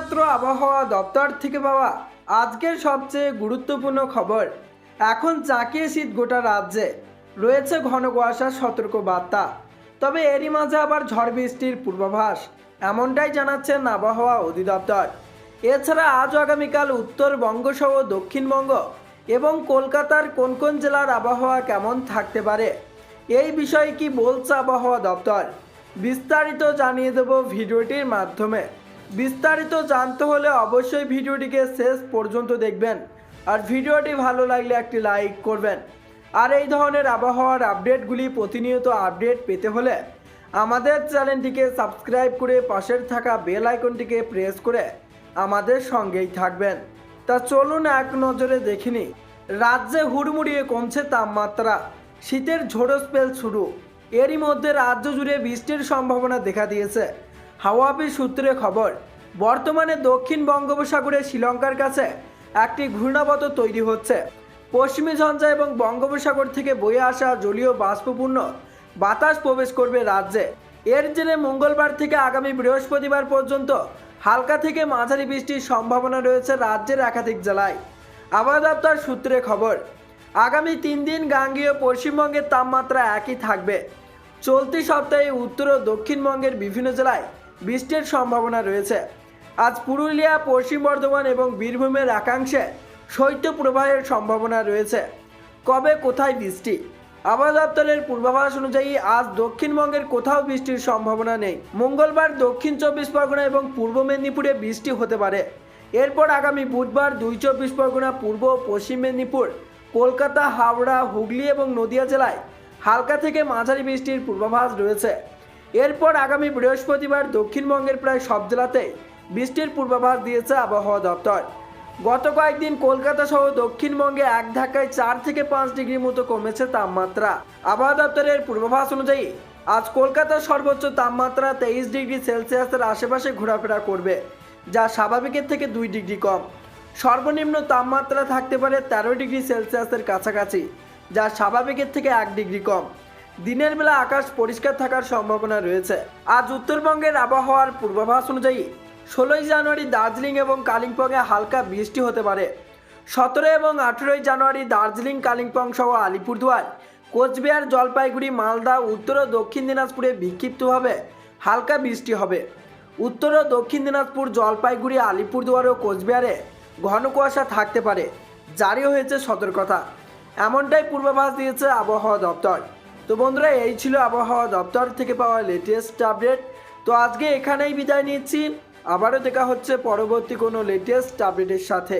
শুধুমাত্র আবহাওয়া দপ্তর থেকে পাওয়া আজকের সবচেয়ে গুরুত্বপূর্ণ খবর। এখন চাকিয়ে শীত গোটা রাজ্যে, রয়েছে ঘন কুয়াশার সতর্ক বার্তা। তবে এরই মাঝে আবার ঝড় বৃষ্টির পূর্বাভাস, এমনটাই জানাচ্ছেন আবহাওয়া অধিদপ্তর। এছাড়া আজ আগামীকাল উত্তরবঙ্গ সহ দক্ষিণবঙ্গ এবং কলকাতার কোন কোন জেলার আবহাওয়া কেমন থাকতে পারে, এই বিষয়ে কি বলছে আবহাওয়া দপ্তর, বিস্তারিত জানিয়ে দেব ভিডিওটির মাধ্যমে। বিস্তারিত জানতে হলে অবশ্যই ভিডিওটিকে শেষ পর্যন্ত দেখবেন, আর ভিডিওটি ভালো লাগলে একটি লাইক করবেন। আর এই ধরনের আবহাওয়ার আপডেটগুলি প্রতিনিয়ত আপডেট পেতে হলে আমাদের চ্যানেলটিকে সাবস্ক্রাইব করে পাশের থাকা বেল আইকনটিকে প্রেস করে আমাদের সঙ্গেই থাকবেন। তা চলুন এক নজরে দেখিনি। রাজ্যে হুড়মুড়িয়ে কমছে তাপমাত্রা, শীতের ঝোড়ো স্পেল শুরু। এরই মধ্যে রাজ্য জুড়ে বৃষ্টির সম্ভাবনা দেখা দিয়েছে। হাওয়া অফিস সূত্রে খবর, বর্তমানে দক্ষিণ বঙ্গোপসাগরে শ্রীলঙ্কার কাছে একটি ঘূর্ণাবর্ত তৈরি হচ্ছে। পশ্চিমী ঝঞ্ঝা এবং বঙ্গোপসাগর থেকে বয়ে আসা জলীয় বাষ্পপূর্ণ বাতাস প্রবেশ করবে রাজ্যে। এর জেরে মঙ্গলবার থেকে আগামী বৃহস্পতিবার পর্যন্ত হালকা থেকে মাঝারি বৃষ্টির সম্ভাবনা রয়েছে রাজ্যের একাধিক জেলায়। আবহাওয়া দপ্তর সূত্রে খবর, আগামী 3 দিন গাঙ্গেয় পশ্চিমবঙ্গের তাপমাত্রা একই থাকবে। চলতি সপ্তাহে উত্তর ও দক্ষিণবঙ্গের বিভিন্ন জেলায় বৃষ্টির সম্ভাবনা রয়েছে। আজ পুরুলিয়া, পশ্চিম বর্ধমান এবং বীরভূমের একাংশে শৈত্যপ্রবাহের সম্ভাবনা রয়েছে। কবে কোথায় বৃষ্টি? আবহাওয়া দপ্তরের পূর্বাভাস অনুযায়ী আজ দক্ষিণবঙ্গের কোথাও বৃষ্টির সম্ভাবনা নেই। মঙ্গলবার দক্ষিণ 24 পরগনা এবং পূর্ব মেদিনীপুরে বৃষ্টি হতে পারে। এরপর আগামী বুধবার 2 24 পরগনা, পূর্ব ও পশ্চিম মেদিনীপুর, কলকাতা, হাওড়া, হুগলি এবং নদিয়া জেলায় হালকা থেকে মাঝারি বৃষ্টির পূর্বাভাস রয়েছে। এরপর আগামী বৃহস্পতিবার দক্ষিণবঙ্গের প্রায় সব জেলাতেই বৃষ্টির পূর্বাভাস দিয়েছে আবহাওয়া দপ্তর। গত কয়েকদিন কলকাতা সহ দক্ষিণবঙ্গে এক ধাক্কায় 4 থেকে 5 ডিগ্রি মতো কমেছে তাপমাত্রা। আবহাওয়া দপ্তরের পূর্বাভাস অনুযায়ী আজ কলকাতার সর্বোচ্চ তাপমাত্রা 23 ডিগ্রি সেলসিয়াসের আশেপাশে ঘোরাফেরা করবে, যা স্বাভাবিকের থেকে 2 ডিগ্রি কম। সর্বনিম্ন তাপমাত্রা থাকতে পারে 13 ডিগ্রি সেলসিয়াসের কাছাকাছি, যা স্বাভাবিকের থেকে 1 ডিগ্রি কম। দিনের বেলা আকাশ পরিষ্কার থাকার সম্ভাবনা রয়েছে। আজ উত্তরবঙ্গের আবহাওয়ার পূর্বাভাস অনুযায়ী 16 জানুয়ারি দার্জিলিং এবং কালিম্পংয়ে হালকা বৃষ্টি হতে পারে। 17 এবং 18 জানুয়ারি দার্জিলিং, কালিম্পং সহ আলিপুরদুয়ার, কোচবিহার, জলপাইগুড়ি, মালদা, উত্তর ও দক্ষিণ দিনাজপুরে বিক্ষিপ্তভাবে হালকা বৃষ্টি হবে। উত্তর ও দক্ষিণ দিনাজপুর, জলপাইগুড়ি, আলিপুরদুয়ার ও কোচবিহারে ঘন কুয়াশা থাকতে পারে, জারি হয়েছে সতর্কতা। এমনটাই পূর্বাভাস দিয়েছে আবহাওয়া দপ্তর। তো বন্ধুরা, এই ছিল আবহাওয়া দপ্তর থেকে পাওয়া লেটেস্ট আপডেট। তো আজকে এখানেই বিদায় নিচ্ছি, আবারও দেখা হচ্ছে পরবর্তী কোনো লেটেস্ট আপডেটের সাথে।